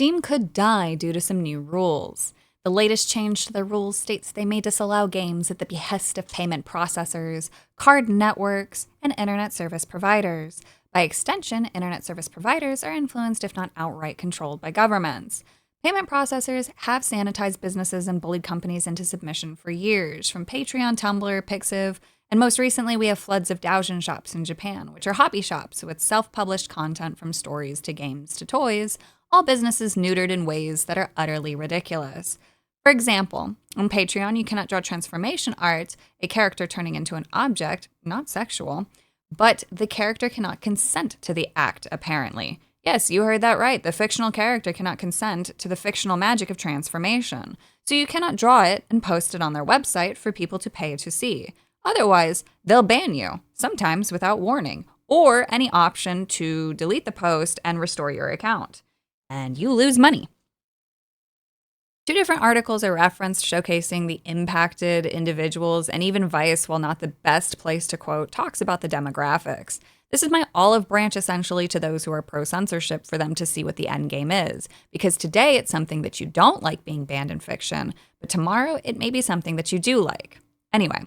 Steam could die due to some new rules. The latest change to the rules states they may disallow games at the behest of payment processors, card networks, and internet service providers. By extension, internet service providers are influenced, if not outright controlled, by governments. Payment processors have sanitized businesses and bullied companies into submission for years, from Patreon, Tumblr, Pixiv, and most recently we have floods of doujin shops in Japan, which are hobby shops with self-published content from stories to games to toys, all businesses neutered in ways that are utterly ridiculous. For example, on Patreon, you cannot draw transformation art, a character turning into an object, not sexual, but the character cannot consent to the act, apparently. Yes, you heard that right. The fictional character cannot consent to the fictional magic of transformation. So you cannot draw it and post it on their website for people to pay to see. Otherwise, they'll ban you, sometimes without warning, or any option to delete the post and restore your account. And you lose money. 2 different articles are referenced showcasing the impacted individuals, and even Vice, while not the best place to quote, talks about the demographics. This is my olive branch essentially to those who are pro-censorship for them to see what the end game is. Because today it's something that you don't like being banned in fiction, but tomorrow it may be something that you do like. Anyway,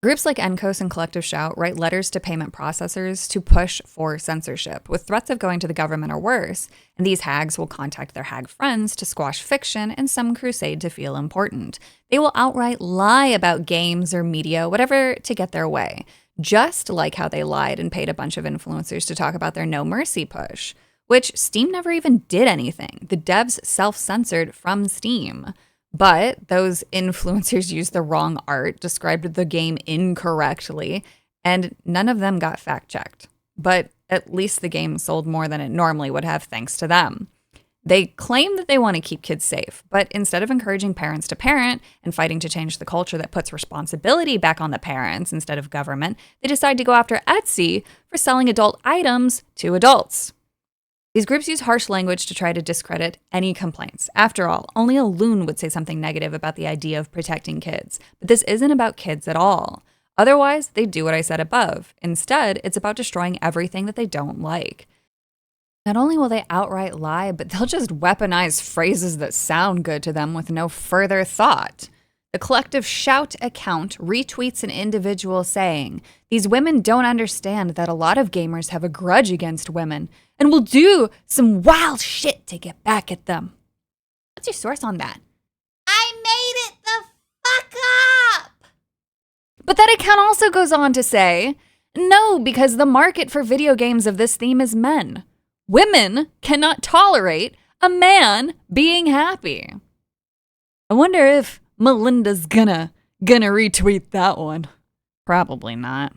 groups like NCOS and Collective Shout write letters to payment processors to push for censorship, with threats of going to the government or worse, and these hags will contact their hag friends to squash fiction and some crusade to feel important. They will outright lie about games or media, whatever, to get their way. Just like how they lied and paid a bunch of influencers to talk about their No Mercy push, which Steam never even did anything. The devs self-censored from Steam. But those influencers used the wrong art, described the game incorrectly, and none of them got fact-checked. But at least the game sold more than it normally would have thanks to them. They claim that they want to keep kids safe, but instead of encouraging parents to parent and fighting to change the culture that puts responsibility back on the parents instead of government, they decide to go after Etsy for selling adult items to adults. These groups use harsh language to try to discredit any complaints. After all, only a loon would say something negative about the idea of protecting kids. But this isn't about kids at all. Otherwise, they do what I said above. Instead, it's about destroying everything that they don't like. Not only will they outright lie, but they'll just weaponize phrases that sound good to them with no further thought. The Collective Shout account retweets an individual saying, "These women don't understand that a lot of gamers have a grudge against women and will do some wild shit to get back at them." What's your source on that? I made it the fuck up! But that account also goes on to say, no, because the market for video games of this theme is men. Women cannot tolerate a man being happy. I wonder if Melinda's gonna retweet that one. Probably not.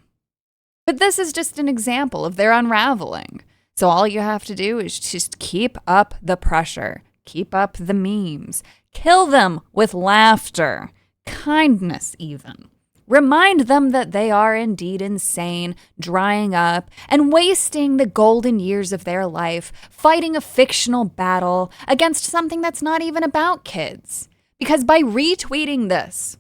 But this is just an example of their unraveling. So all you have to do is just keep up the pressure, keep up the memes, kill them with laughter, kindness even. Remind them that they are indeed insane, drying up, and wasting the golden years of their life fighting a fictional battle against something that's not even about kids. Because by retweeting this,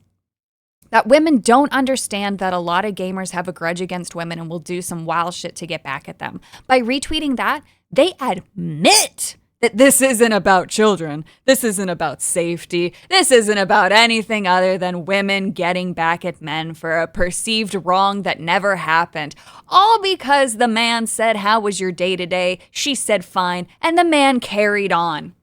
that women don't understand that a lot of gamers have a grudge against women and will do some wild shit to get back at them. By retweeting that, they admit that this isn't about children. This isn't about safety. This isn't about anything other than women getting back at men for a perceived wrong that never happened. All because the man said, "How was your day today?" She said, "Fine." And the man carried on.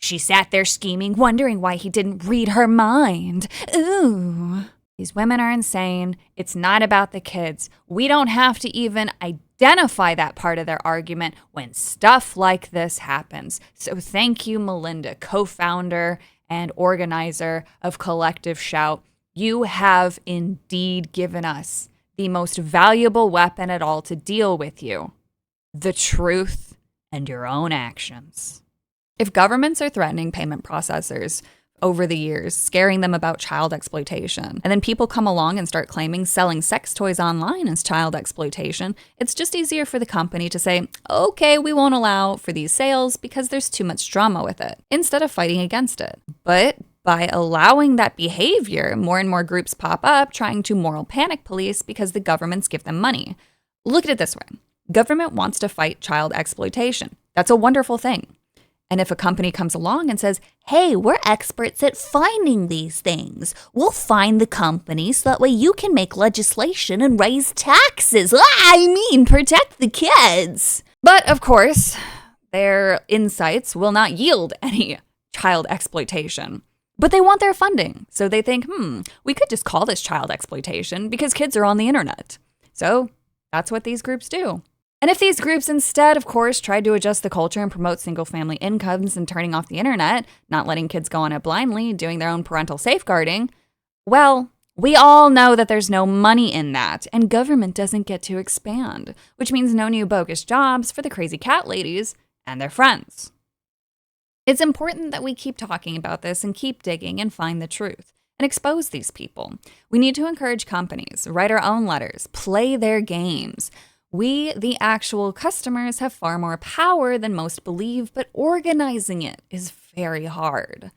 She sat there scheming, wondering why he didn't read her mind. Ooh. These women are insane. It's not about the kids. We don't have to even identify that part of their argument when stuff like this happens. So thank you, Melinda, co-founder and organizer of Collective Shout. You have indeed given us the most valuable weapon at all to deal with you: the truth and your own actions. If governments are threatening payment processors over the years, scaring them about child exploitation, and then people come along and start claiming selling sex toys online is child exploitation, it's just easier for the company to say, okay, we won't allow for these sales because there's too much drama with it, instead of fighting against it. But by allowing that behavior, more and more groups pop up trying to moral panic police because the governments give them money. Look at it this way. Government wants to fight child exploitation. That's a wonderful thing. And if a company comes along and says, hey, we're experts at finding these things, we'll find the company so that way you can make legislation and raise taxes. Protect the kids. But of course, their insights will not yield any child exploitation. But they want their funding. So they think, we could just call this child exploitation because kids are on the internet. So that's what these groups do. And if these groups instead, of course, tried to adjust the culture and promote single-family incomes and turning off the internet, not letting kids go on it blindly, doing their own parental safeguarding, well, we all know that there's no money in that, and government doesn't get to expand, which means no new bogus jobs for the crazy cat ladies and their friends. It's important that we keep talking about this and keep digging and find the truth and expose these people. We need to encourage companies, write our own letters, play their games. We, the actual customers, have far more power than most believe, but organizing it is very hard.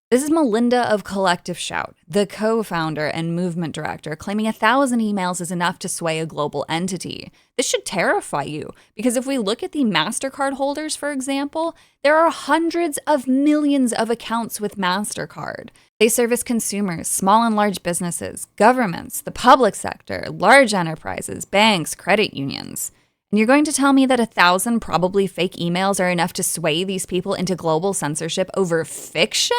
This is Melinda of Selective, the co-founder and movement director, claiming 1,000 emails is enough to sway a global entity. This should terrify you, because if we look at the MasterCard holders, for example, there are hundreds of millions of accounts with MasterCard. They service consumers, small and large businesses, governments, the public sector, large enterprises, banks, credit unions. And you're going to tell me that 1,000 probably fake emails are enough to sway these people into global censorship over fiction?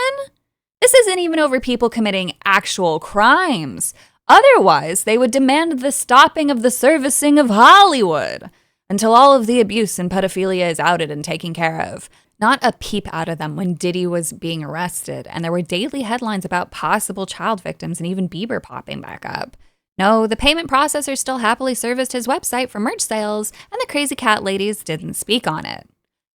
This isn't even over people committing actual crimes. Otherwise, they would demand the stopping of the servicing of Hollywood until all of the abuse and pedophilia is outed and taken care of. Not a peep out of them when Diddy was being arrested, and there were daily headlines about possible child victims and even Bieber popping back up. No, the payment processor still happily serviced his website for merch sales, and the crazy cat ladies didn't speak on it.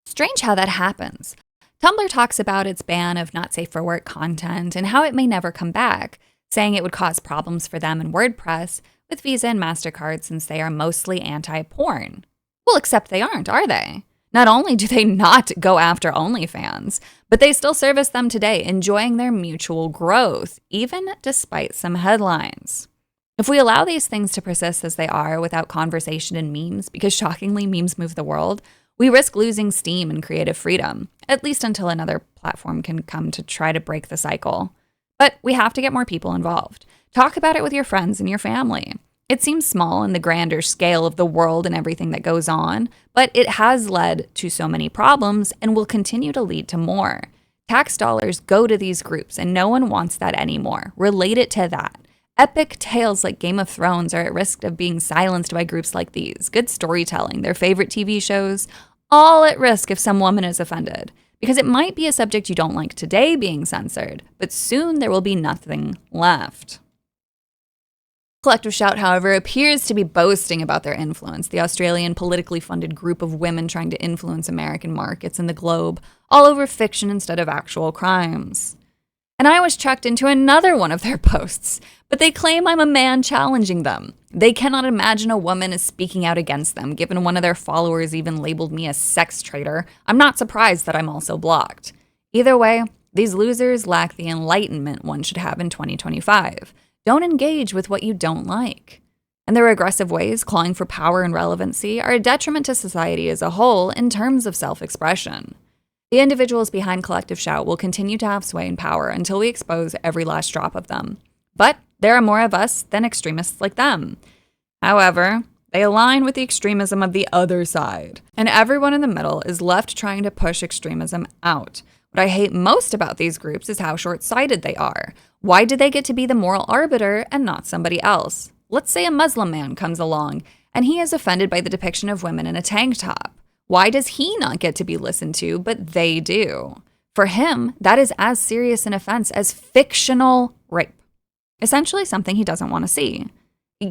Strange how that happens. Tumblr talks about its ban of not safe for work content and how it may never come back, saying it would cause problems for them in WordPress with Visa and MasterCard since they are mostly anti-porn. Well, except they aren't, are they? Not only do they not go after OnlyFans, but they still service them today, enjoying their mutual growth, even despite some headlines. If we allow these things to persist as they are without conversation and memes, because shockingly memes move the world, we risk losing steam and creative freedom, at least until another platform can come to try to break the cycle. But we have to get more people involved. Talk about it with your friends and your family. It seems small in the grander scale of the world and everything that goes on, but it has led to so many problems and will continue to lead to more. Tax dollars go to these groups, and no one wants that anymore. Relate it to that. Epic tales like Game of Thrones are at risk of being silenced by groups like these. Good storytelling, their favorite TV shows, all at risk if some woman is offended. Because it might be a subject you don't like today being censored, but soon there will be nothing left. Selective, however, appears to be boasting about their influence, the Australian politically funded group of women trying to influence American markets and the globe, all over fiction instead of actual crimes. And I was chucked into another one of their posts, but they claim I'm a man challenging them. They cannot imagine a woman is speaking out against them, given one of their followers even labeled me a sex traitor. I'm not surprised that I'm also blocked. Either way, these losers lack the enlightenment one should have in 2025. Don't engage with what you don't like. And their aggressive ways, clawing for power and relevancy, are a detriment to society as a whole in terms of self-expression. The individuals behind Selective will continue to have sway and power until we expose every last drop of them. But there are more of us than extremists like them. However, they align with the extremism of the other side, and everyone in the middle is left trying to push extremism out. What I hate most about these groups is how short-sighted they are. Why do they get to be the moral arbiter and not somebody else? Let's say a Muslim man comes along, and he is offended by the depiction of women in a tank top. Why does he not get to be listened to, but they do? For him, that is as serious an offense as fictional rape. Essentially something he doesn't want to see.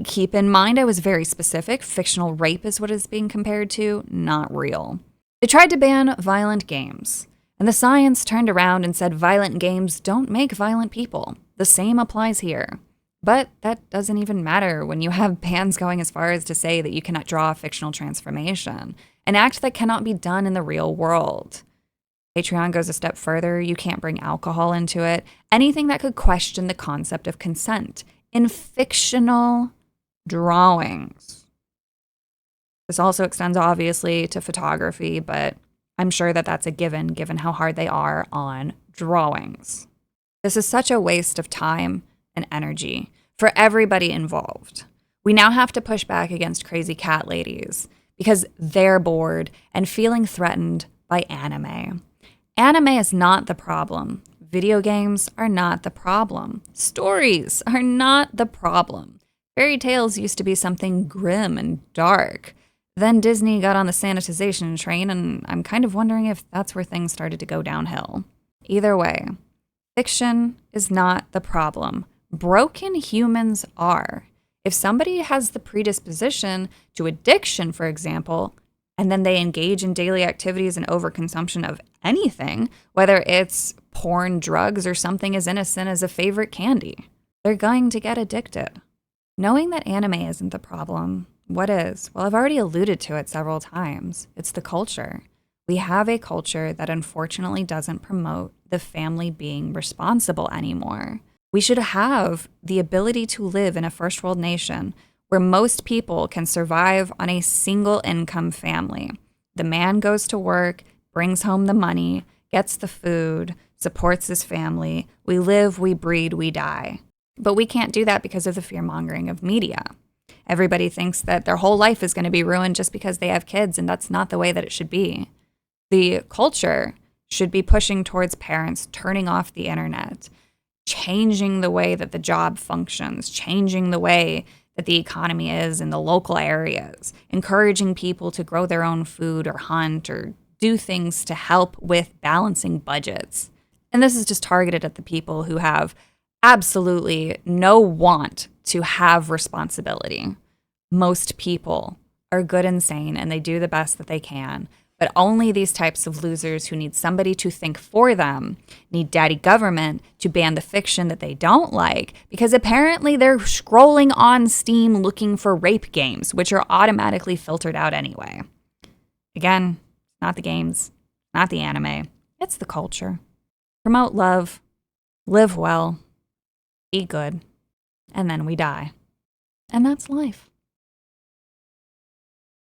Keep in mind, I was very specific. Fictional rape is what it's being compared to, not real. They tried to ban violent games, and the science turned around and said violent games don't make violent people. The same applies here. But that doesn't even matter when you have bans going as far as to say that you cannot draw a fictional transformation, an act that cannot be done in the real world. Patreon goes a step further. You can't bring alcohol into it. Anything that could question the concept of consent in fictional drawings. This also extends obviously to photography, but I'm sure that that's a given how hard they are on drawings. This is such a waste of time and energy for everybody involved. We now have to push back against crazy cat ladies because they're bored and feeling threatened by anime. Anime is not the problem. Video games are not the problem. Stories are not the problem. Fairy tales used to be something grim and dark. Then Disney got on the sanitization train, and I'm kind of wondering if that's where things started to go downhill. Either way, fiction is not the problem. Broken humans are. If somebody has the predisposition to addiction, for example, and then they engage in daily activities and overconsumption of anything, whether it's porn, drugs, or something as innocent as a favorite candy, they're going to get addicted. Knowing that anime isn't the problem, what is? Well, I've already alluded to it several times. It's the culture. We have a culture that unfortunately doesn't promote the family being responsible anymore. We should have the ability to live in a first world nation where most people can survive on a single income family. The man goes to work, brings home the money, gets the food, supports his family. We live, we breed, we die. But we can't do that because of the fear-mongering of media. Everybody thinks that their whole life is going to be ruined just because they have kids, and that's not the way that it should be. The culture should be pushing towards parents turning off the internet, changing the way that the job functions, changing the way that the economy is in the local areas, encouraging people to grow their own food or hunt or do things to help with balancing budgets. And this is just targeted at the people who have absolutely no want to have responsibility. Most people are good and sane, and they do the best that they can. But only these types of losers who need somebody to think for them need daddy government to ban the fiction that they don't like, because apparently they're scrolling on Steam looking for rape games, which are automatically filtered out anyway. Again, not the games, not the anime. It's the culture. Promote love, live well, be good, and then we die. And that's life.